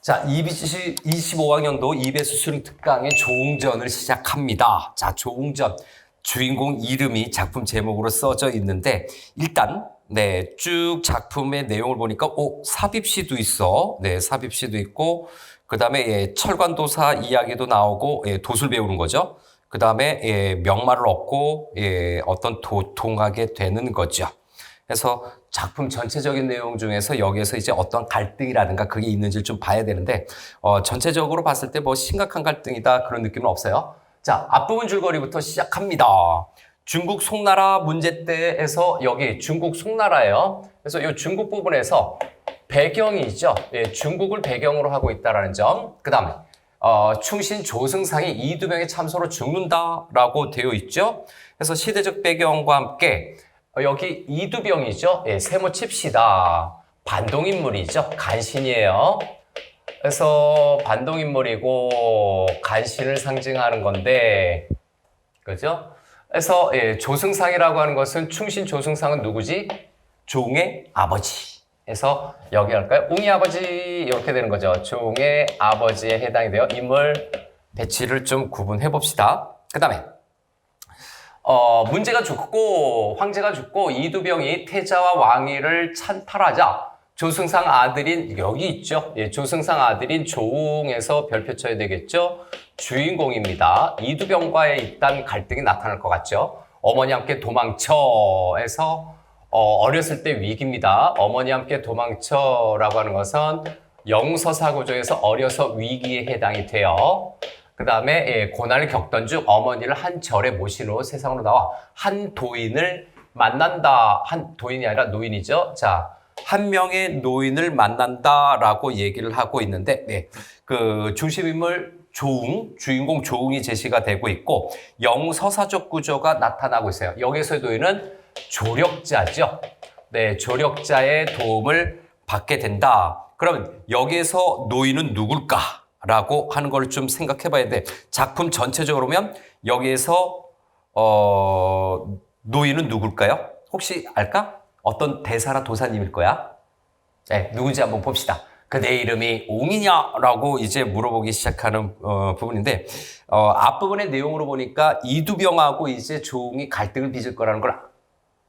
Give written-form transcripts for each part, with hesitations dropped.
자, 25학년도 이베스 수능 특강의 조웅전을 시작합니다. 자, 조웅전. 주인공 이름이 작품 제목으로 써져 있는데, 일단, 쭉 작품의 내용을 보니까, 삽입시도 있어. 삽입시도 있고, 그 다음에, 철관도사 이야기도 나오고, 도술 배우는 거죠. 그 다음에, 명마를 얻고, 어떤 도통하게 되는 거죠. 그래서 작품 전체적인 내용 중에서 여기에서 이제 어떤 갈등이라든가 그게 있는지를 좀 봐야 되는데, 전체적으로 봤을 때 뭐 심각한 갈등이다 그런 느낌은 없어요. 자, 앞부분 줄거리부터 시작합니다. 중국 송나라 문제 때에서 여기 중국 송나라예요. 그래서 이 중국 부분에서 배경이 있죠. 중국을 배경으로 하고 있다라는 점. 그 다음에 충신 조승상이 이두병의 참소로 죽는다라고 되어 있죠. 그래서 시대적 배경과 함께 여기 이두병이죠. 세모 칩시다. 반동인물이죠. 간신이에요. 그래서 반동인물이고 간신을 상징하는 건데, 그죠? 그래서 조승상이라고 하는 것은 충신 조승상은 누구지? 조웅의 아버지. 그래서 여기 할까요? 웅이 아버지 이렇게 되는 거죠. 조웅의 아버지에 해당이 돼요. 인물 배치를 좀 구분해 봅시다. 그 다음에 문제가 죽고 황제가 죽고 이두병이 태자와 왕위를 찬탈하자 조승상 아들인 여기 있죠. 조승상 아들인 조웅에서 별표 쳐야 되겠죠. 주인공입니다. 이두병과의 일단 갈등이 나타날 것 같죠. 어머니 함께 도망쳐에서 어렸을 때 위기입니다. 어머니 함께 도망쳐라고 하는 것은 영서사구조에서 어려서 위기에 해당이 돼요. 그 다음에 고난을 겪던 중 어머니를 한 절에 모신 후 세상으로 나와 한 도인을 만난다. 한 도인이 아니라 노인이죠. 자, 한 명의 노인을 만난다라고 얘기를 하고 있는데, 그 중심인물 조웅, 주인공 조웅이 제시가 되고 있고 영서사적 구조가 나타나고 있어요. 여기서 노인은 조력자죠. 조력자의 도움을 받게 된다. 그러면 여기에서 노인은 누굴까? 라고 하는 걸 좀 생각해 봐야 돼. 작품 전체적으로 보면 여기에서 노인은 누굴까요? 혹시 알까? 어떤 대사나 도사님일 거야? 누군지 한번 봅시다. 그대 이름이 옹이냐라고 이제 물어보기 시작하는 부분인데, 앞부분의 내용으로 보니까 이두병하고 이제 조웅이 갈등을 빚을 거라는 걸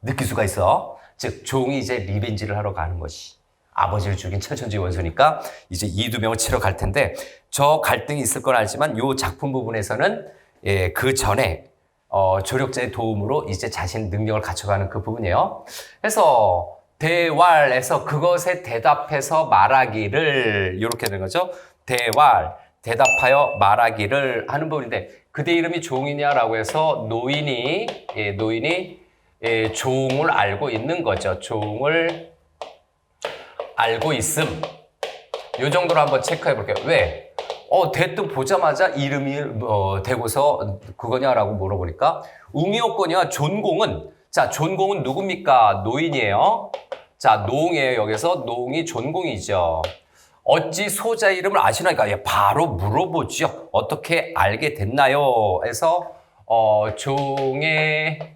느낄 수가 있어. 즉 조웅이 이제 리벤지를 하러 가는 것이. 아버지를 죽인 철천지 원수니까 이제 이두병을 치러 갈 텐데, 저 갈등이 있을 건 알지만 이 작품 부분에서는 그 전에 조력자의 도움으로 이제 자신의 능력을 갖춰가는 그 부분이에요. 그래서 대왈에서 그것에 대답해서 말하기를 이렇게 되는 거죠. 대왈, 대답하여 말하기를 하는 부분인데, 그대 이름이 조웅이냐라고 해서 노인이 조웅을 알고 있는 거죠. 조웅을 알고 있음. 요 정도로 한번 체크해 볼게요. 왜? 대뜸 보자마자 이름이 대고서 그거냐라고 물어보니까 웅이었거냐 존공은, 자, 존공은 누굽니까? 노인이에요. 자, 노웅이에요. 여기서 노웅이 존공이죠. 어찌 소자 이름을 아시나니까 바로 물어보죠. 어떻게 알게 됐나요? 해서 조웅의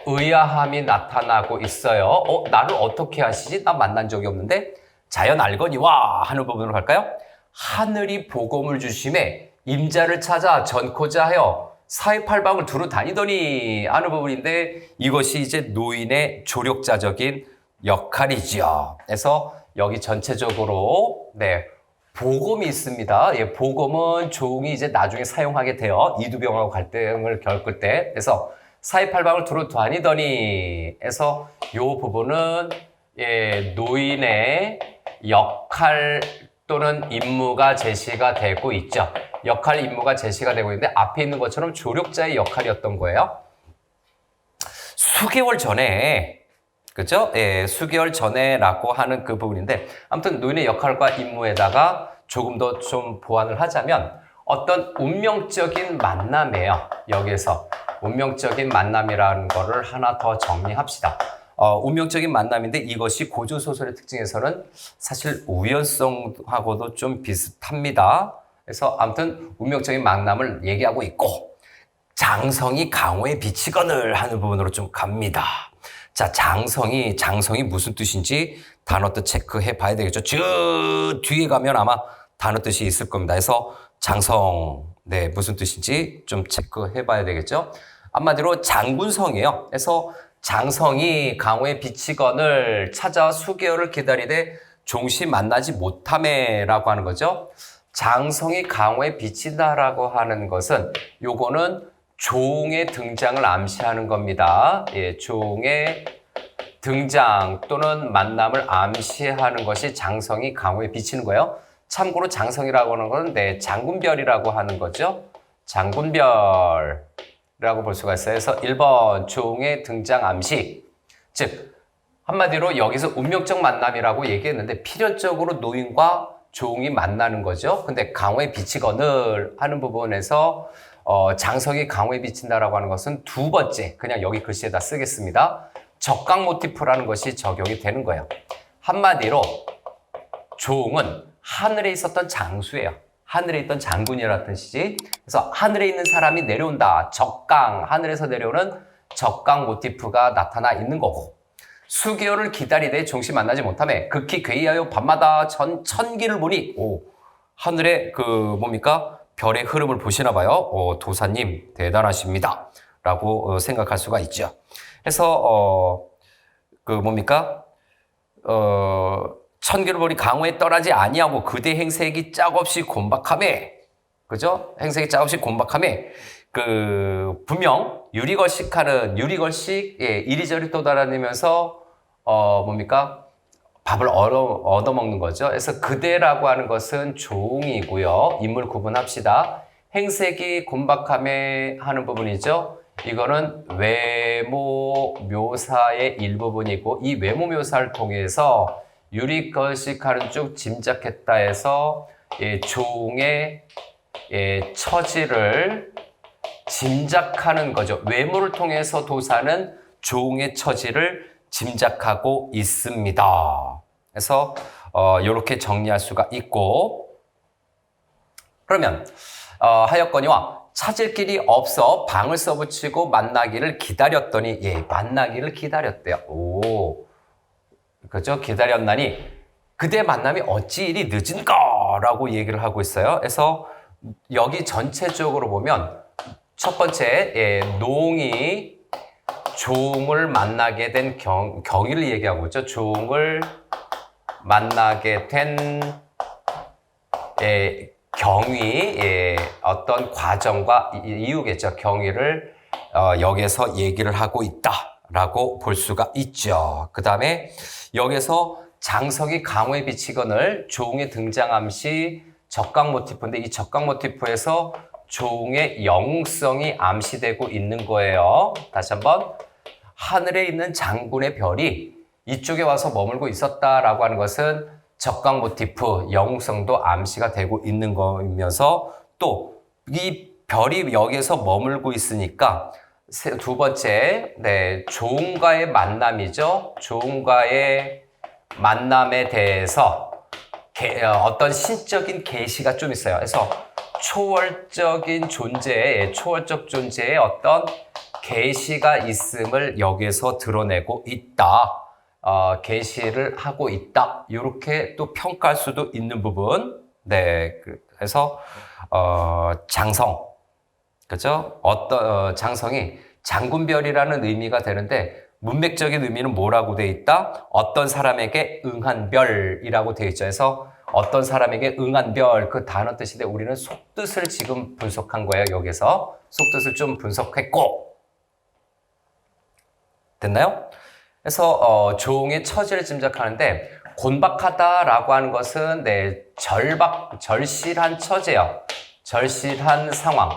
의아함이 나타나고 있어요. 나를 어떻게 아시지? 나 만난 적이 없는데? 자연 알거니와 하는 부분으로 갈까요? 하늘이 복음을 주심에 임자를 찾아 전코자 하여 사회팔방을 두루 다니더니 하는 부분인데, 이것이 이제 노인의 조력자적인 역할이죠. 그래서 여기 전체적으로 복음이 있습니다. 복음은 조웅이 이제 나중에 사용하게 돼요. 이두병하고 갈등을 겪을 때. 그래서 사회팔방을 두루 다니더니 해서 이 부분은 노인의 역할 또는 임무가 제시가 되고 있죠. 역할, 임무가 제시가 되고 있는데 앞에 있는 것처럼 조력자의 역할이었던 거예요. 수개월 전에, 그죠? 수개월 전에라고 하는 그 부분인데, 아무튼 노인의 역할과 임무에다가 조금 더 좀 보완을 하자면 어떤 운명적인 만남이에요. 여기에서 운명적인 만남이라는 거를 하나 더 정리합시다. 운명적인 만남인데 이것이 고조소설의 특징에서는 사실 우연성하고도 좀 비슷합니다. 그래서 아무튼 운명적인 만남을 얘기하고 있고, 장성이 강호에 비치거늘 하는 부분으로 좀 갑니다. 자, 장성이 무슨 뜻인지 단어 뜻 체크해 봐야 되겠죠. 저 뒤에 가면 아마 단어 뜻이 있을 겁니다. 그래서 장성, 네, 무슨 뜻인지 좀 체크해 봐야 되겠죠. 한마디로 장군성이에요. 그래서 장성이 강호의 비치건을 찾아 수개월을 기다리되 종시 만나지 못함에라고 하는 거죠. 장성이 강호에 비친다라고 하는 것은 요거는 종의 등장을 암시하는 겁니다. 예, 종의 등장 또는 만남을 암시하는 것이 장성이 강호에 비치는 거예요. 참고로 장성이라고 하는 건 네, 장군별이라고 하는 거죠. 장군별이라고 볼 수가 있어요. 그래서 1번 종의 등장 암시. 즉 한마디로 여기서 운명적 만남이라고 얘기했는데 필연적으로 노인과 종이 만나는 거죠. 근데 강호에 비치거늘 하는 부분에서 장성이 강호에 비친다라고 하는 것은 두 번째, 그냥 여기 글씨에다 쓰겠습니다. 적강 모티프라는 것이 적용이 되는 거예요. 한마디로 종은 하늘에 있었던 장수예요. 하늘에 있던 장군이라는 뜻이지. 그래서 하늘에 있는 사람이 내려온다. 적강, 하늘에서 내려오는 적강 모티프가 나타나 있는 거고, 수개월을 기다리되 종시 만나지 못하며 극히 괴이하여 밤마다 천기를 보니, 하늘의 뭡니까? 별의 흐름을 보시나 봐요. 도사님 대단하십니다. 라고 생각할 수가 있죠. 그래서 천기를 보니 강호에 떠나지 아니하고 그대 행색이 짝없이 곤박하매, 그죠? 행색이 짝없이 곤박하매, 분명 유리걸식하는 유리걸식, 예, 이리저리 떠돌아다니면서 밥을 얻어먹는 거죠. 그래서 그대라고 하는 것은 종이고요. 인물 구분합시다. 행색이 곤박함에 하는 부분이죠. 이거는 외모 묘사의 일부분이고, 이 외모 묘사를 통해서 유리걸식하는 쭉 짐작했다 해서 종의 처지를 짐작하는 거죠. 외모를 통해서 도사는 종의 처지를 짐작하고 있습니다. 그래서 이렇게 정리할 수가 있고, 그러면 하였거니와 찾을 길이 없어 방을 써붙이고 만나기를 기다렸더니, 예, 만나기를 기다렸대요. 그죠? 기다렸나니 그대 만남이 어찌 이리 늦은가라고 얘기를 하고 있어요. 그래서 여기 전체적으로 보면 첫 번째, 농이 종을 만나게 된 경위를 얘기하고 있죠. 종을 만나게 된 경위, 어떤 과정과 이유겠죠. 경위를 여기서 얘기를 하고 있다라고 볼 수가 있죠. 그 다음에 여기서 장성이 강호에 비치거늘 종의 등장암시 적강 모티프인데, 이 적강 모티프에서 종의 영웅성이 암시되고 있는 거예요. 다시 한번, 하늘에 있는 장군의 별이 이쪽에 와서 머물고 있었다라고 하는 것은 적강 모티프, 영웅성도 암시가 되고 있는 거면서, 또 이 별이 여기에서 머물고 있으니까 두 번째, 네, 종과의 만남이죠. 종과의 만남에 대해서 어떤 신적인 계시가 좀 있어요. 그래서 초월적 존재의 어떤 계시가 있음을 여기에서 드러내고 있다. 계시를 하고 있다. 이렇게 또 평가할 수도 있는 부분. 네, 그래서 장성, 그죠? 장성이 장군별이라는 의미가 되는데, 문맥적인 의미는 뭐라고 돼 있다? 어떤 사람에게 응한 별이라고 돼 있죠. 그래서 어떤 사람에게 응한 별, 그 단어 뜻인데 우리는 속뜻을 지금 분석한 거예요. 여기서 속뜻을 좀 분석했고, 됐나요? 그래서 종의 처지를 짐작하는데, 곤박하다라고 하는 것은 절실한 처지예요. 절실한 상황,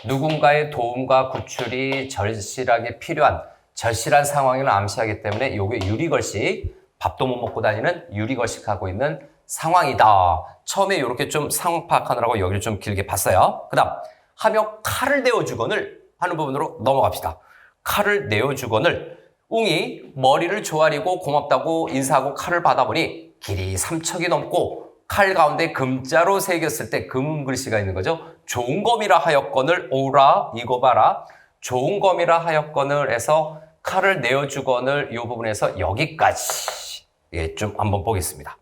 누군가의 도움과 구출이 절실하게 필요한 절실한 상황을 암시하기 때문에 이게 유리걸식, 밥도 못 먹고 다니는 유리걸식하고 있는 상황이다. 처음에 이렇게 좀 상황 파악하느라고 여기를 좀 길게 봤어요. 그 다음, 하며 칼을 내어주거늘 하는 부분으로 넘어갑시다. 칼을 내어주거늘, 웅이 머리를 조아리고 고맙다고 인사하고 칼을 받아보니 길이 3척이 넘고 칼 가운데 금자로 새겼을 때 금 글씨가 있는 거죠. 좋은 검이라 하였거늘 오라, 이거 봐라. 좋은 검이라 하였거늘 해서 칼을 내어주건을 이 부분에서 여기까지 예, 좀 한번 보겠습니다.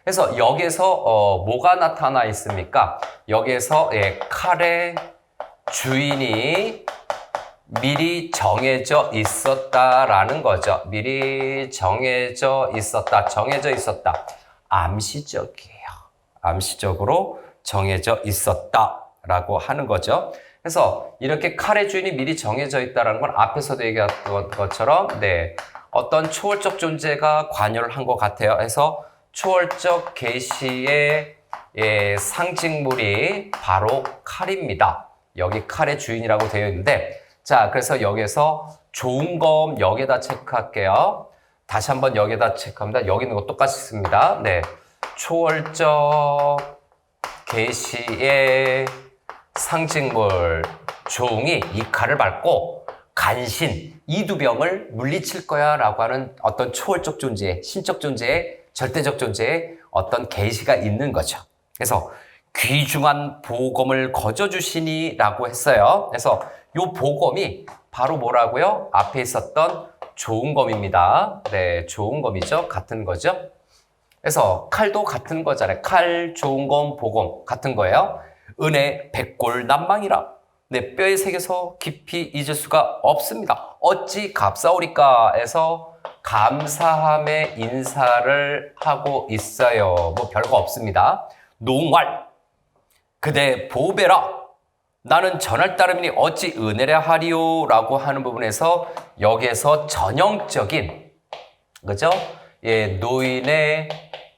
그래서 여기서 뭐가 나타나 있습니까? 여기에서 예, 칼의 주인이 미리 정해져 있었다라는 거죠. 미리 정해져 있었다. 암시적이에요. 암시적으로 정해져 있었다라고 하는 거죠. 그래서 이렇게 칼의 주인이 미리 정해져 있다는 건 앞에서도 얘기했던 것처럼 네, 어떤 초월적 존재가 관여를 한 것 같아요. 그래서 초월적 계시의 예, 상징물이 바로 칼입니다. 여기 칼의 주인이라고 되어 있는데 자, 그래서 여기서 좋은 검 여기에다 체크할게요. 다시 한번 여기에다 체크합니다. 여기 있는 거 똑같이 씁니다. 네, 초월적 계시의 상징물 조응이 이 칼을 밟고 간신, 이두병을 물리칠 거야 라고 하는 어떤 초월적 존재, 신적 존재의 절대적 존재의 어떤 계시가 있는 거죠. 그래서 귀중한 보검을 거저주시니 라고 했어요. 그래서 이 보검이 바로 뭐라고요? 앞에 있었던 좋은 검입니다. 네, 좋은 검이죠. 같은 거죠. 그래서 칼도 같은 거잖아요. 칼, 좋은 검, 보검 같은 거예요. 은혜 백골난망이라. 내 뼈에 새겨서 깊이 잊을 수가 없습니다. 어찌 값사오리까 해서 감사함의 인사를 하고 있어요. 뭐 별거 없습니다. 농활 그대 보배라 나는 전할 따름이니 어찌 은혜라 하리요 라고 하는 부분에서 여기에서 전형적인 그죠? 예, 노인의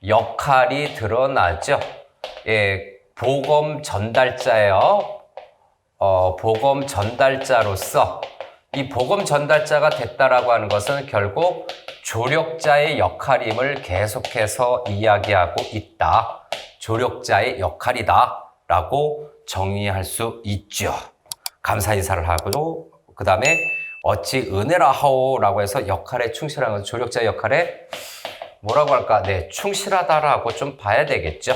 역할이 드러나죠. 예, 보검 전달자예요. 보검 전달자로서 이 보검 전달자가 됐다라고 하는 것은 결국 조력자의 역할임을 계속해서 이야기하고 있다. 조력자의 역할이다 라고 정의할 수 있죠. 감사 인사를 하고 그 다음에 어찌 은혜라 하오 라고 해서 역할에 충실한 건 조력자의 역할에 뭐라고 할까? 네, 충실하다라고 좀 봐야 되겠죠.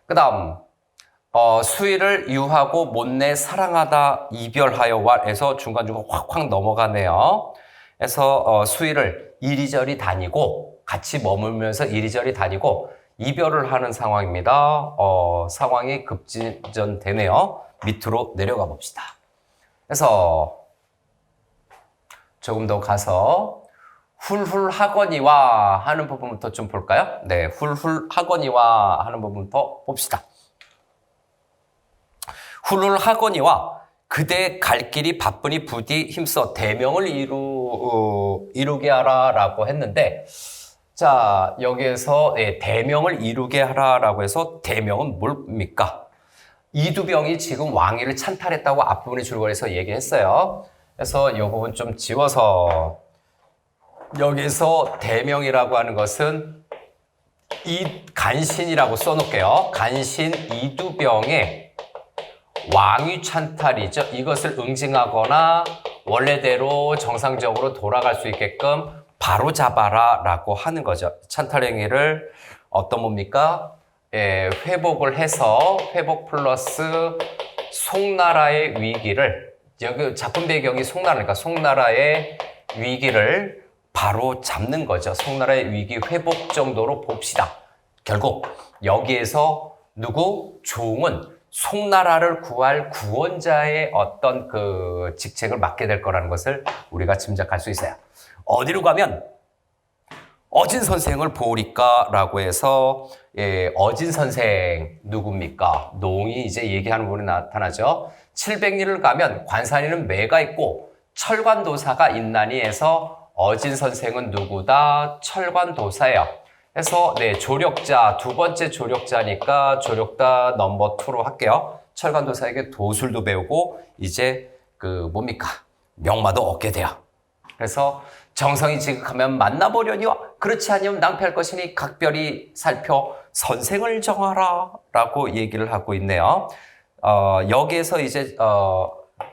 그 다음 수위를 유하고 못내 사랑하다 이별하여와 해서 중간중간 확확 넘어가네요. 그래서 수위를 이리저리 다니고 같이 머물면서 이리저리 다니고 이별을 하는 상황입니다. 상황이 급진전되네요. 밑으로 내려가 봅시다. 그래서 조금 더 가서 훌훌하거니와 하는 부분부터 좀 볼까요? 네, 훌훌하거니와 하는 부분부터 봅시다. 훌훌하거니와 그대 갈 길이 바쁘니 부디 힘써 대명을 이루게 하라 라고 했는데 자 여기에서 대명을 이루게 하라 라고 해서 대명은 뭡니까? 이두병이 지금 왕위를 찬탈했다고 앞부분에 줄거리에서 얘기했어요. 그래서 이 부분 좀 지워서 여기서 대명이라고 하는 것은 이 간신이라고 써놓을게요. 간신 이두병의 왕위 찬탈이죠. 이것을 응징하거나 원래대로 정상적으로 돌아갈 수 있게끔 바로 잡아라 라고 하는 거죠. 찬탈 행위를 어떤 뭡니까? 회복을 해서 회복 플러스 송나라의 위기를 여기 작품 배경이 송나라니까 송나라의 위기를 바로 잡는 거죠. 송나라의 위기 회복 정도로 봅시다. 결국 여기에서 누구? 조응은 송나라를 구할 구원자의 어떤 그 직책을 맡게 될 거라는 것을 우리가 짐작할 수 있어요. 어디로 가면 어진 선생을 보리까 라고 해서 어진 선생 누굽니까? 농이 이제 얘기하는 부분이 나타나죠. 700리를 가면 관산에는 매가 있고 철관도사가 있나니 해서 어진 선생은 누구다? 철관도사예요. 그래서 조력자, 두 번째 조력자니까 조력자 넘버 2로 할게요. 철관도사에게 도술도 배우고 이제 뭡니까? 명마도 얻게 돼요. 그래서 정성이 지극하면 만나보려니와 그렇지 아니면 낭패할 것이니 각별히 살펴 선생을 정하라 라고 얘기를 하고 있네요. 여기에서 이제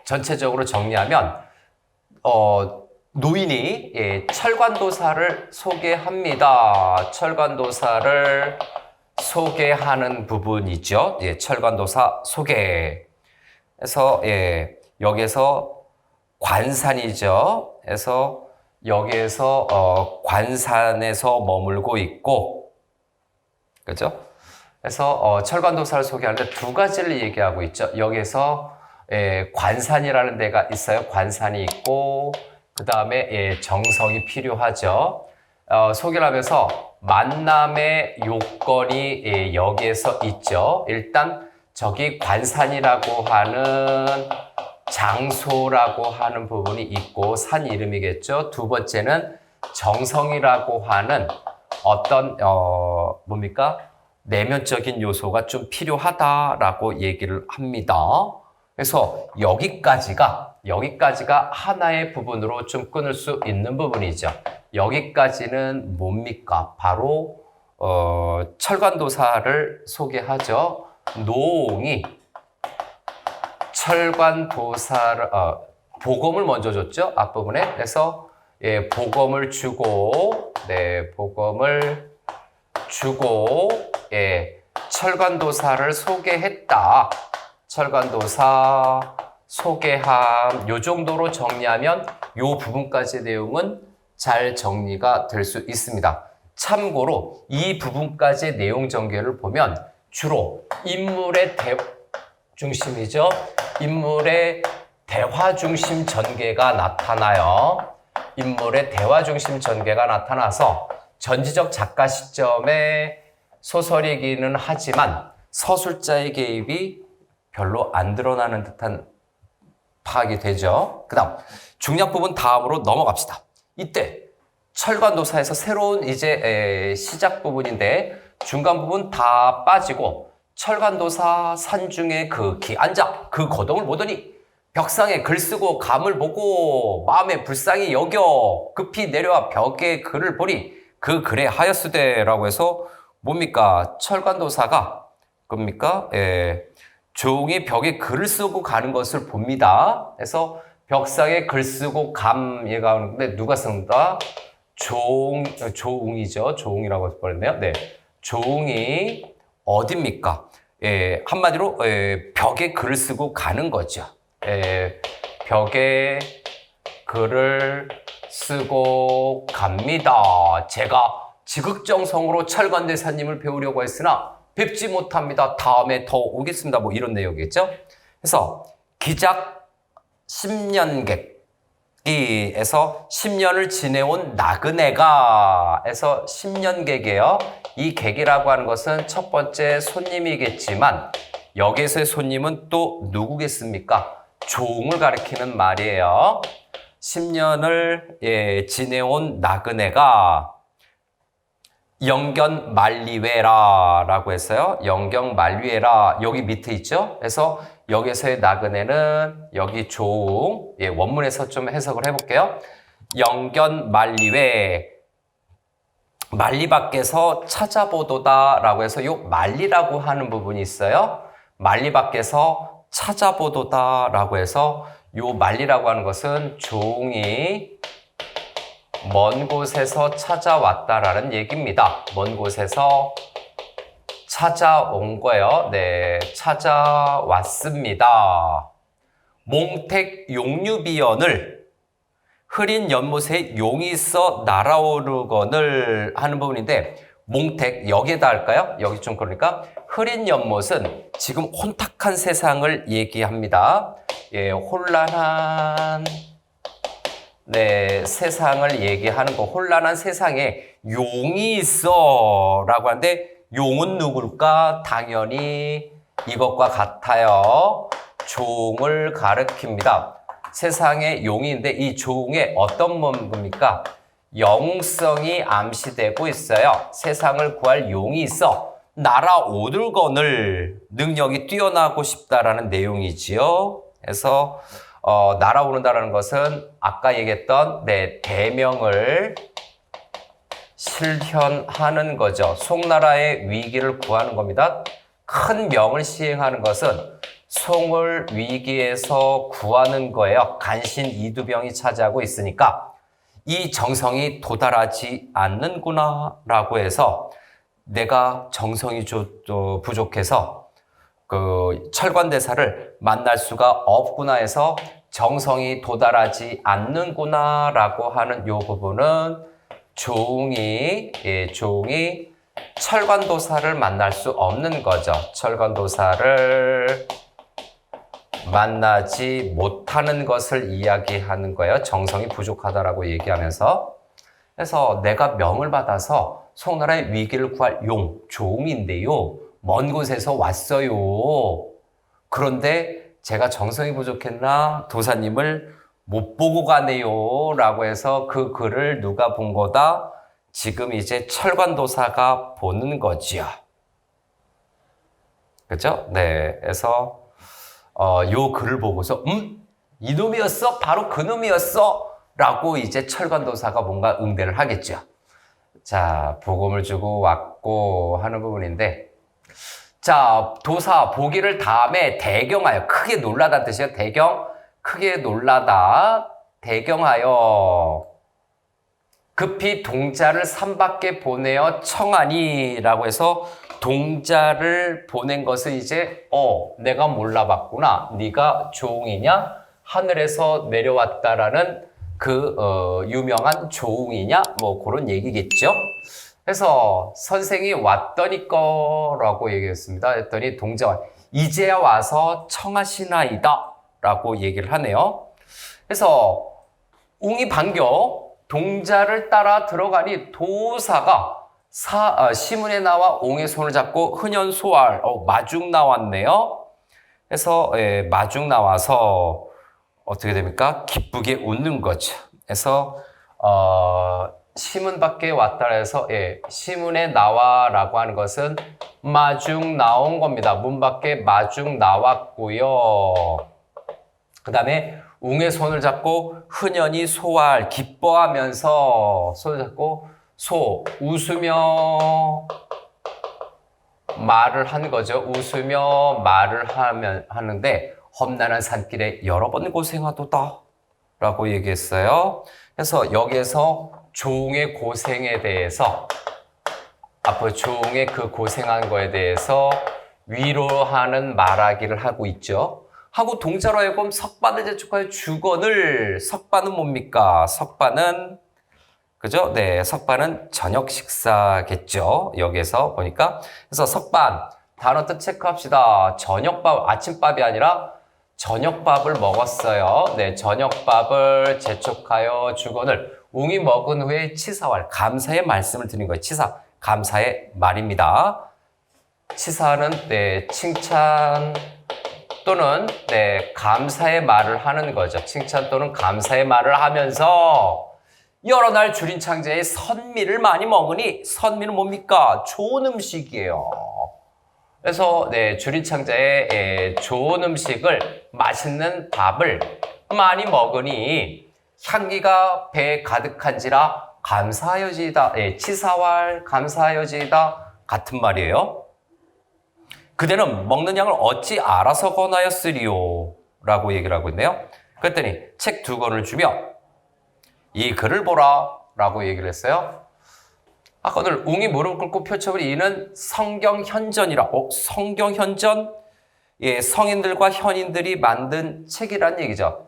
전체적으로 정리하면 노인이 철관도사를 소개합니다. 철관도사를 소개하는 부분이죠. 철관도사 소개. 그래서 여기에서 관산이죠. 그래서 여기에서 관산에서 머물고 있고, 그죠? 그래서 철관도사를 소개하는데 두 가지를 얘기하고 있죠. 여기에서 관산이라는 데가 있어요. 관산이 있고 그 다음에 정성이 필요하죠. 소개를 하면서 만남의 요건이 여기에서 있죠. 일단 저기 관산이라고 하는 장소라고 하는 부분이 있고 산 이름이겠죠. 두 번째는 정성이라고 하는 어떤 뭡니까? 내면적인 요소가 좀 필요하다라고 얘기를 합니다. 그래서 여기까지가 하나의 부분으로 좀 끊을 수 있는 부분이죠. 여기까지는 뭡니까? 바로 철관도사를 소개하죠. 노옹이 철관도사를 보검을 먼저 줬죠. 앞부분에. 그래서 보검을 주고 보검을 주고 철관도사를 소개했다. 철관도사 소개함 요 정도로 정리하면 요 부분까지의 내용은 잘 정리가 될 수 있습니다. 참고로 이 부분까지의 내용 전개를 보면 주로 인물의 중심이죠. 인물의 대화 중심 전개가 나타나요. 인물의 대화 중심 전개가 나타나서 전지적 작가 시점에 소설이기는 하지만 서술자의 개입이 별로 안 드러나는 듯한 파악이 되죠. 그 다음 중략 부분 다음으로 넘어갑시다. 이때 철관도사에서 새로운 이제 시작 부분인데 중간 부분 다 빠지고 철관도사 산중에 그 앉아 그 거동을 보더니 벽상에 글 쓰고 감을 보고 마음에 불쌍히 여겨 급히 내려와 벽에 글을 보니 그 글에 하였으되라고 해서 뭡니까? 철관도사가 겁니까? 조용히 벽에 글을 쓰고 가는 것을 봅니다. 그래서 벽상에 글 쓰고 감 얘가 오는데 누가 쓴다? 조웅이죠. 조웅이라고 버렸네요. 네, 조웅이 어딥니까? 한마디로 벽에 글을 쓰고 가는 거죠. 벽에 글을 쓰고 갑니다. 제가 지극정성으로 철관대사님을 배우려고 했으나 뵙지 못합니다. 다음에 더 오겠습니다. 뭐 이런 내용이겠죠. 그래서 기작 10년객에서 10년을 지내온 나그네가 에서 10년객이에요. 이 객이라고 하는 것은 첫 번째 손님이겠지만 여기에서의 손님은 또 누구겠습니까? 조웅을 가리키는 말이에요. 10년을 지내온 나그네가 영견 말리웨라라고 했어요. 영견 말리웨라 여기 밑에 있죠. 그래서 여기서의 나그네는 여기 조웅 원문에서 좀 해석을 해볼게요. 영견 말리웨 말리 밖에서 찾아보도다라고 해서 요 말리라고 하는 부분이 있어요. 말리 밖에서 찾아보도다라고 해서 요 말리라고 하는 것은 조웅이 먼 곳에서 찾아왔다라는 얘기입니다. 먼 곳에서 찾아온 거예요. 네, 찾아왔습니다. 몽택 용류비연을 흐린 연못에 용이 있어 날아오르거늘 하는 부분인데 몽택 여기에다 할까요? 여기 좀 그러니까 흐린 연못은 지금 혼탁한 세상을 얘기합니다. 혼란한 세상을 얘기하는 거. 혼란한 세상에 용이 있어 라고 하는데 용은 누굴까? 당연히 이것과 같아요. 조웅을 가리킵니다. 세상에 용이 있는데 이 조웅의 어떤 몸입니까? 영성이 암시되고 있어요. 세상을 구할 용이 있어 날아오르거늘 능력이 뛰어나고 싶다라는 내용이지요. 그래서 날아오른다라는 것은 아까 얘기했던 대명을 실현하는 거죠. 송나라의 위기를 구하는 겁니다. 큰 명을 시행하는 것은 송을 위기에서 구하는 거예요. 간신 이두병이 차지하고 있으니까 이 정성이 도달하지 않는구나 라고 해서 내가 정성이 부족해서 그 철관대사를 만날 수가 없구나 해서 정성이 도달하지 않는구나 라고 하는 요 부분은 조응이 철관도사를 만날 수 없는 거죠. 철관도사를 만나지 못하는 것을 이야기하는 거예요. 정성이 부족하다라고 얘기하면서. 그래서 내가 명을 받아서 송나라의 위기를 구할 용, 조응인데요. 먼 곳에서 왔어요. 그런데 제가 정성이 부족했나 도사님을 못 보고 가네요 라고 해서 그 글을 누가 본 거다? 지금 이제 철관도사가 보는 거지요. 그죠? 네. 그래서 요 글을 보고서 이놈이었어? 바로 그놈이었어? 라고 이제 철관도사가 뭔가 응대를 하겠죠. 자, 복음을 주고 왔고 하는 부분인데, 자, 도사 보기를 다음에 대경하여, 크게 놀라다는 뜻이에요. 대경, 크게 놀라다, 대경하여 급히 동자를 산밖에 보내어 청하니 라고 해서 동자를 보낸 것은 이제 내가 몰라봤구나. 네가 조응이냐? 하늘에서 내려왔다라는 그 유명한 조응이냐? 뭐 그런 얘기겠죠. 그래서 선생이 왔더니꺼라고 얘기했습니다. 했더니 동자와 이제야 와서 청하시나이다 라고 얘기를 하네요. 그래서 웅이 반겨 동자를 따라 들어가니 도사가 시문에 나와 옹의 손을 잡고 흔연소활 마중 나왔네요. 그래서 마중 나와서 어떻게 됩니까? 기쁘게 웃는 거죠. 그래서 시문 밖에 왔다 해서 시문에 나와라고 하는 것은 마중 나온 겁니다. 문 밖에 마중 나왔고요. 그 다음에 웅의 손을 잡고 흔연히 소활 기뻐하면서 손을 잡고 웃으며 말을 하는 거죠. 웃으며 말을 하는데 험난한 산길에 여러 번 고생하도다 라고 얘기했어요. 그래서 여기에서 조응의 고생에 대해서 앞으로 조응의 그 고생한 거에 대해서 위로하는 말하기를 하고 있죠. 하고 동자로 하여금 석반을 재촉하여 주건을, 석반은 뭡니까? 석반은 그죠? 네, 석반은 저녁 식사겠죠. 여기에서 보니까. 그래서 석반, 단어 뜻 체크합시다. 저녁밥, 아침밥이 아니라 저녁밥을 먹었어요. 네, 저녁밥을 재촉하여 주건을 웅이 먹은 후에 치사할 감사의 말씀을 드린 거예요. 치사, 감사의 말입니다. 치사는 네, 칭찬 또는 네, 감사의 말을 하는 거죠. 칭찬 또는 감사의 말을 하면서 여러 날 주린 창제의 선미를 많이 먹으니 선미는 뭡니까? 좋은 음식이에요. 그래서 네, 주린 창제의 좋은 음식을 맛있는 밥을 많이 먹으니 향기가 배에 가득한지라 감사하여지이다. 네, 치사왈 감사하여지이다 같은 말이에요. 그대는 먹는 양을 어찌 알아서 권하였으리요? 라고 얘기를 하고 있네요. 그랬더니 책 2권을 주며 이 글을 보라 라고 얘기를 했어요. 아까 오늘 웅이 무릎을 꿇고 펼쳐버린 이는 성경현전이라. 성경현전? 예, 성인들과 현인들이 만든 책이라는 얘기죠.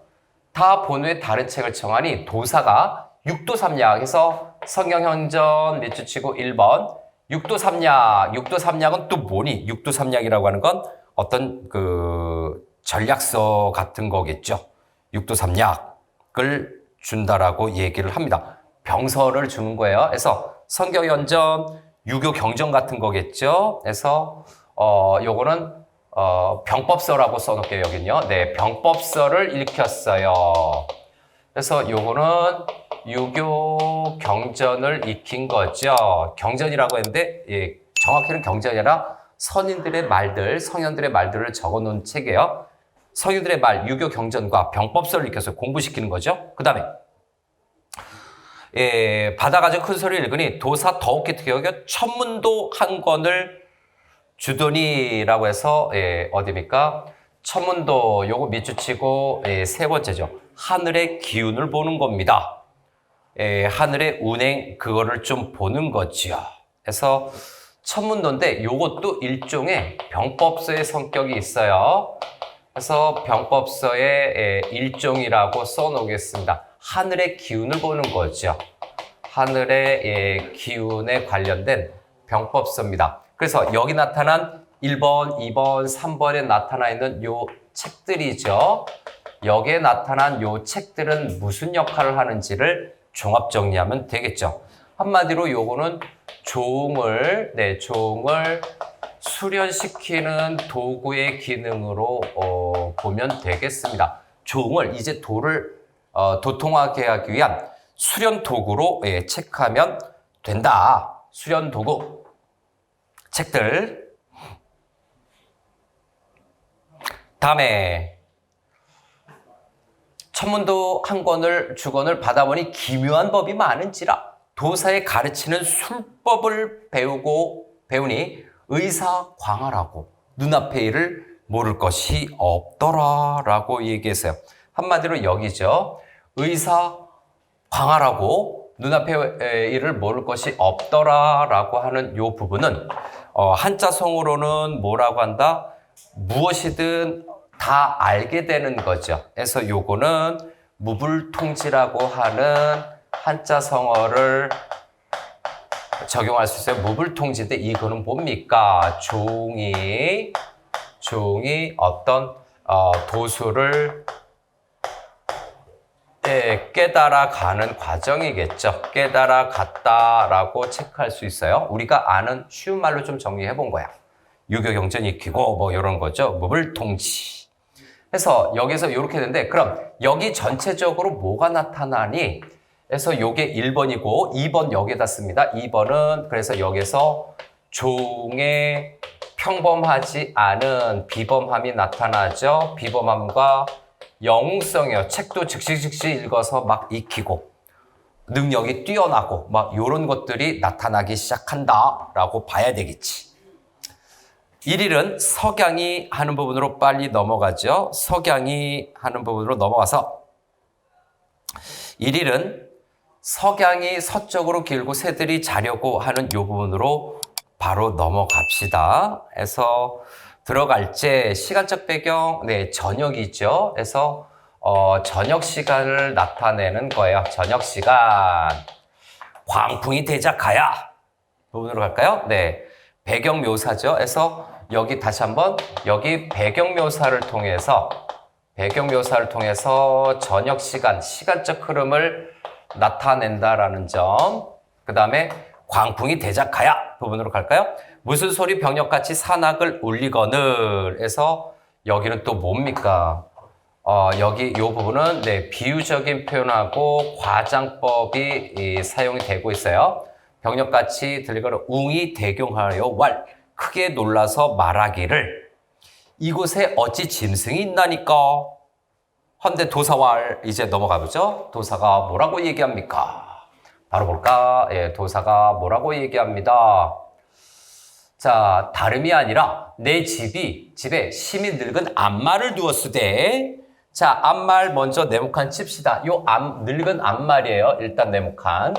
다 본후에 다른 책을 청하니 도사가 육도삼약 해서 성경현전 밑줄치고 1번 육도삼약. 육도삼약은 또 뭐니? 육도삼약이라고 하는 건 어떤 그 전략서 같은 거겠죠. 육도삼약을 준다라고 얘기를 합니다. 병서를 주는 거예요. 그래서 성경연전, 유교 경전 같은 거겠죠. 그래서 요거는 병법서라고 써놓을게요. 여기는요. 네, 병법서를 읽혔어요. 그래서 요거는 유교 경전을 익힌 거죠. 경전이라고 했는데 예, 정확히는 경전이 아니라 선인들의 말들, 성현들의 말들을 적어놓은 책이에요. 성인들의 말, 유교 경전과 병법서를 익혀서 공부시키는 거죠. 그 다음에 받아가지고 큰 소리를 읽으니 도사 더욱 기특히 여겨 천문도 한 권을 주더니라고 해서 어디입니까? 천문도 요거 밑줄치고 세 번째죠. 하늘의 기운을 보는 겁니다. 하늘의 운행 그거를 좀 보는 거지요. 그래서 천문도인데 요것도 일종의 병법서의 성격이 있어요. 그래서 병법서의 일종이라고 써놓겠습니다. 하늘의 기운을 보는 거죠. 하늘의 기운에 관련된 병법서입니다. 그래서 여기 나타난 1번, 2번, 3번에 나타나 있는 요 책들이죠. 여기에 나타난 요 책들은 무슨 역할을 하는지를 종합 정리하면 되겠죠. 한마디로 요거는 종을 수련시키는 도구의 기능으로 보면 되겠습니다. 종을 이제 도통하게 하기 위한 수련 도구로 체크하면 된다. 수련 도구 책들. 다음에 천문도 한 권을 주권을 받아보니 기묘한 법이 많은지라 도사에 가르치는 술법을 배우니 의사 광활하고 눈앞의 일을 모를 것이 없더라 라고 얘기했어요. 한마디로 여기죠. 의사 광활하고 눈앞의 일을 모를 것이 없더라 라고 하는 이 부분은 한자성으로는 뭐라고 한다? 무엇이든 다 알게 되는 거죠. 그래서 요거는 무불통지라고 하는 한자성어를 적용할 수 있어요. 무불통지인데 이거는 뭡니까? 종이 어떤 도수를 깨달아가는 과정이겠죠. 깨달아갔다라고 체크할 수 있어요. 우리가 아는 쉬운 말로 좀 정리해 본 거야. 유교경전 익히고 뭐 이런 거죠. 무불통지. 그래서 여기서 이렇게 되는데 그럼 여기 전체적으로 뭐가 나타나니? 그래서 요게 1번이고 2번 여기에다 씁니다. 2번은 그래서 여기서 종의 평범하지 않은 비범함이 나타나죠. 비범함과 영웅성이요. 책도 즉시 읽어서 막 익히고 능력이 뛰어나고 막 이런 것들이 나타나기 시작한다라고 봐야 되겠지. 1일은 석양이 하는 부분으로 빨리 넘어가죠. 석양이 하는 부분으로 넘어가서 1일은 석양이 서쪽으로 길고 새들이 자려고 하는 이 부분으로 바로 넘어갑시다. 그래서 들어갈 때 시간적 배경, 저녁이죠. 그래서 저녁 시간을 나타내는 거예요. 저녁 시간. 광풍이 대작하야. 부분으로 갈까요? 네. 배경 묘사죠. 그래서 여기 다시 한번 여기 배경 묘사를 통해서 저녁 시간, 시간적 흐름을 나타낸다라는 점. 그 다음에 광풍이 대작하야 부분으로 갈까요? 무슨 소리 병력같이 산악을 울리거늘 해서 여기는 또 뭡니까? 여기 이 부분은 비유적인 표현하고 과장법이 사용이 되고 있어요. 병력같이 들리거늘 웅이 대경하여 왈 크게 놀라서 말하기를 이곳에 어찌 짐승이 있나니까? 헌데 도사왈 이제 넘어가 보죠. 도사가 뭐라고 얘기합니까? 바로 볼까? 도사가 뭐라고 얘기합니다. 자, 다름이 아니라 내 집에 심히 늙은 암말을 두었으되 자, 암말 먼저 네모칸 칩시다. 요 늙은 암말이에요. 일단 네모칸.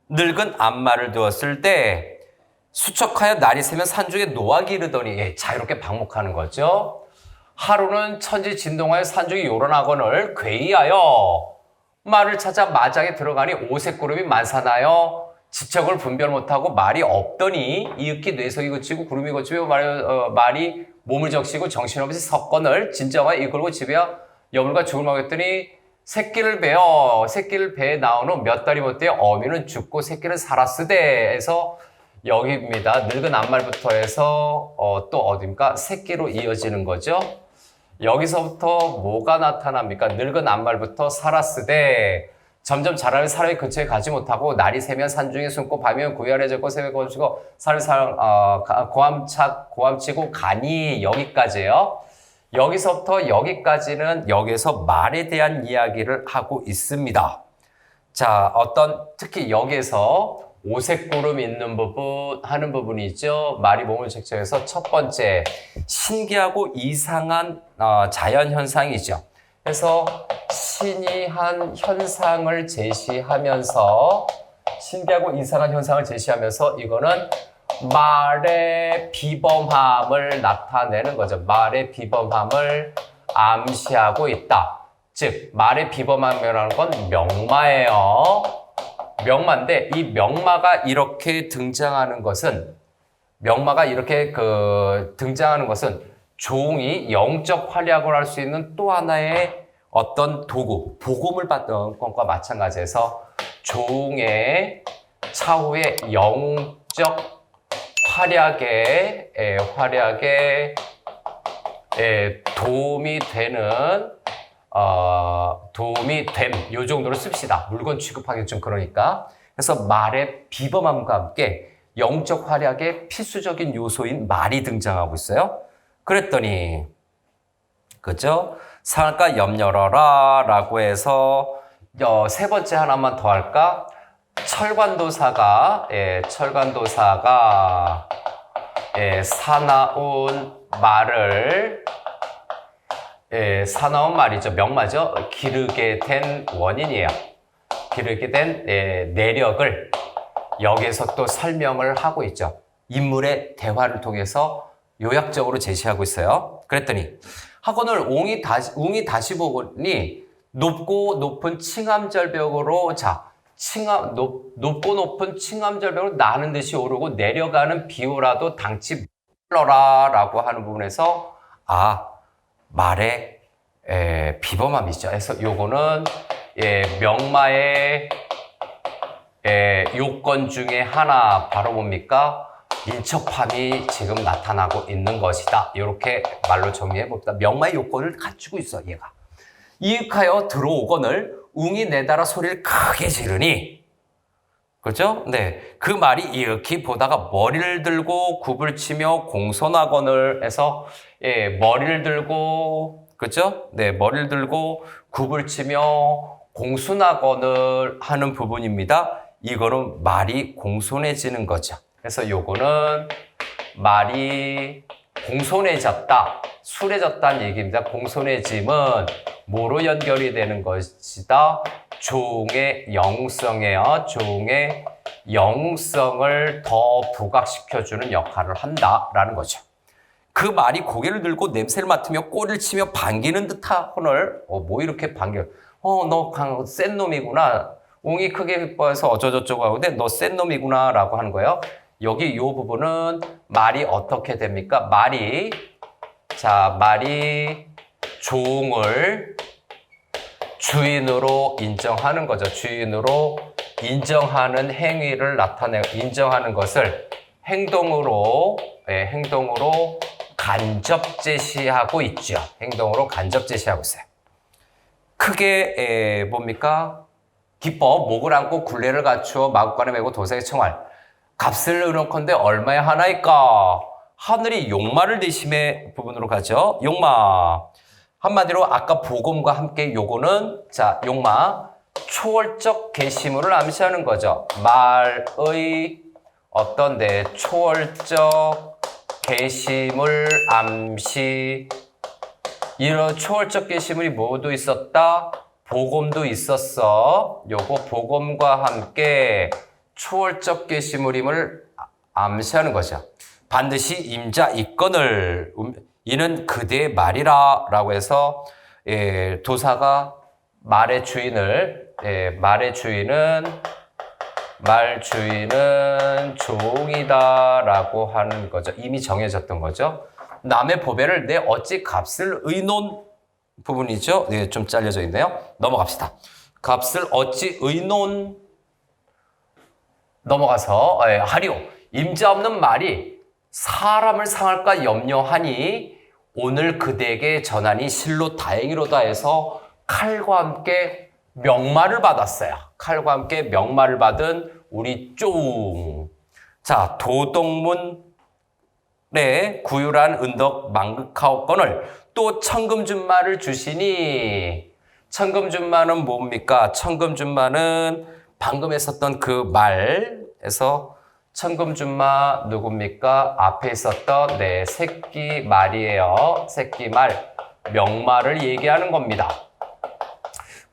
늙은 암말을 두었을 때 수척하여 날이 새면 산중에 노악이 이르더니 자유롭게 방목하는 거죠. 하루는 천지진동하여 산중에 요란하거늘 괴이하여 말을 찾아 마장에 들어가니 오색구름이 만사나여 지척을 분별 못하고 말이 없더니 이윽기 뇌석이 그치고 구름이 그치고 말이 몸을 적시고 정신없이 섰거늘 진정하여 이끌고 집에야 여물과 죽을 먹였더니 새끼를 배에 나온 후 몇 달이 못되어 어미는 죽고 새끼는 살았으되 해서 여기입니다. 늙은 암말부터 해서 또 어디입니까? 새끼로 이어지는 거죠. 여기서부터 뭐가 나타납니까? 늙은 암말부터 살았으되 점점 자라는 사람이 근처에 가지 못하고 날이 새면 산중에 숨고 밤이면 구열에 젖고 새벽에 거주고 고함치고 가니 여기까지예요. 여기서부터 여기까지는 여기서 말에 대한 이야기를 하고 있습니다. 자, 특히 여기에서 오색구름 있는 부분 하는 부분이 있죠. 말이 몸을 적셔서 첫 번째 신기하고 이상한 자연 현상이죠. 그래서 신이 한 현상을 제시하면서 신기하고 이상한 현상을 제시하면서 이거는 말의 비범함을 나타내는 거죠. 말의 비범함을 암시하고 있다. 즉 말의 비범함이라는 건 명마예요. 명마인데 이 명마가 이렇게 등장하는 것은 종이 영적 활약을 할 수 있는 또 하나의 어떤 도구, 복음을 받던 것과 마찬가지해서 종의 차후의 영적 활약에 도움이 됨, 요 정도로 씁시다. 물건 취급하기 좀 그러니까. 그래서 말의 비범함과 함께 영적 활약의 필수적인 요소인 말이 등장하고 있어요. 그랬더니, 그죠? 상할까 염려러라 라고 해서, 세 번째 하나만 더 할까? 철관도사가 사나운 말이죠. 명마죠. 기르게 된 원인이에요. 기르게 된 내력을 여기에서 또 설명을 하고 있죠. 인물의 대화를 통해서 요약적으로 제시하고 있어요. 그랬더니 학원을 웅이 다시 보니 높고 높은 칭암절벽으로 높고 높은 칭암절벽으로 나는 듯이 오르고 내려가는 비오라도 당치 물러라 라고 하는 부분에서 말의 비범함이죠. 그래서 요거는 명마의 요건 중에 하나 바로 뭡니까? 민첩함이 지금 나타나고 있는 것이다. 이렇게 말로 정리해 봅시다. 명마의 요건을 갖추고 있어 얘가. 이윽하여 들어오거늘 웅이 내달아 소리를 크게 지르니, 그죠? 네, 그 말이 이윽히 보다가 머리를 들고 굽을 치며 공손하거늘 해서 머리를 들고, 그죠? 네, 머리를 들고 굽을 치며 공손하거늘 하는 부분입니다. 이거는 말이 공손해지는 거죠. 그래서 요거는 말이 공손해졌다, 순해졌다는 얘기입니다. 공손해짐은 뭐로 연결이 되는 것이다? 종의 영성이에요. 종의 영성을 더 부각시켜주는 역할을 한다라는 거죠. 그 말이 고개를 들고 냄새를 맡으며 꼬리를 치며 반기는 듯하거늘, 뭐 이렇게 반겨? 너 센 놈이구나. 웅이 크게 기뻐해서 어쩌저쩌고 하는데 너 센 놈이구나 라고 하는 거예요. 여기 이 부분은 말이 어떻게 됩니까? 말이 종을 주인으로 인정하는 거죠. 주인으로 인정하는 행위를 인정하는 것을 행동으로 간접 제시하고 있죠. 행동으로 간접 제시하고 있어요. 크게 뭡니까? 기뻐 목을 안고 굴레를 갖추어 마구간에 메고 도색에 청할. 값을 의논컨대 얼마에 하나일까? 하늘이 용마를 대심의 부분으로 가죠. 용마. 한마디로 아까 복음과 함께 요거는 용마 초월적 계시물을 암시하는 거죠. 말의 어떤 초월적 계시물 암시. 이런 초월적 계시물이 모두 있었다. 복음도 있었어. 요거 복음과 함께 초월적 계시물임을 암시하는 거죠. 반드시 임자 있거늘 이는 그대의 말이라 라고 해서 도사가 말의 주인은 종이다 라고 하는 거죠. 이미 정해졌던 거죠. 남의 보배를 내 어찌 값을 의논 부분이죠. 네, 좀 잘려져 있네요. 넘어갑시다. 값을 어찌 의논 넘어가서 하리오. 임자 없는 말이 사람을 상할까 염려하니 오늘 그대에게 전하니 실로 다행이로다 해서 칼과 함께 명마를 받았어요. 칼과 함께 명마를 받은 우리 쫑. 도동문에 구유란 은덕 망극하옵건을 또 천금준마를 주시니, 천금준마는 뭡니까? 천금준마는 방금 했었던 그 말에서 천금준마 누굽니까? 앞에 있었던 새끼 말이에요. 새끼 말, 명마를 얘기하는 겁니다.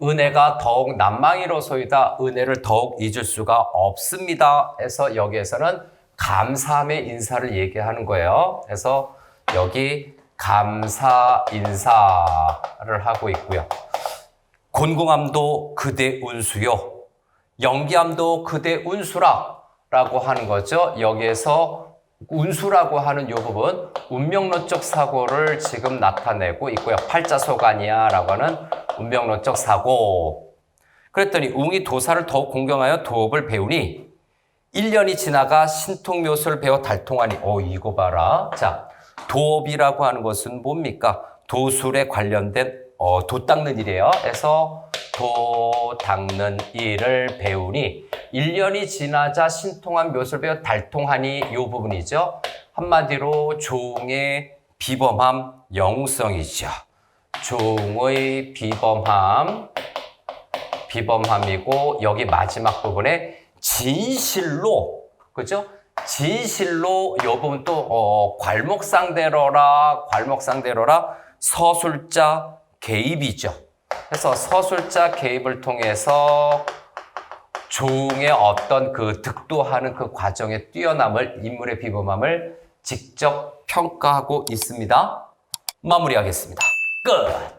은혜가 더욱 난망이로소이다. 은혜를 더욱 잊을 수가 없습니다. 해서 여기에서는 감사함의 인사를 얘기하는 거예요. 그래서 여기 감사 인사를 하고 있고요. 곤궁함도 그대 운수요. 연기함도 그대 운수라 라고 하는 거죠. 여기에서 운수라고 하는 이 부분 운명론적 사고를 지금 나타내고 있고요. 팔자소관이야 라고 하는 운명론적 사고. 그랬더니 웅이 도사를 더욱 공경하여 도업을 배우니 1년이 지나가 신통묘수를 배워 달통하니 이거 봐라. 자, 도업이라고 하는 것은 뭡니까? 도술에 관련된 도 닦는 일이에요. 그래서 도 닦는 일을 배우니 1년이 지나자 신통한 묘수를 배워 달통하니 이 부분이죠. 한마디로 종의 비범함 영성이죠. 종의 비범함이고 여기 마지막 부분에 진실로, 그죠? 진실로 이 부분 또 괄목상대로라 서술자 개입이죠. 그래서 서술자 개입을 통해서 종의 어떤 그 득도하는 그 과정의 뛰어남을, 인물의 비범함을 직접 평가하고 있습니다. 마무리하겠습니다. 끝!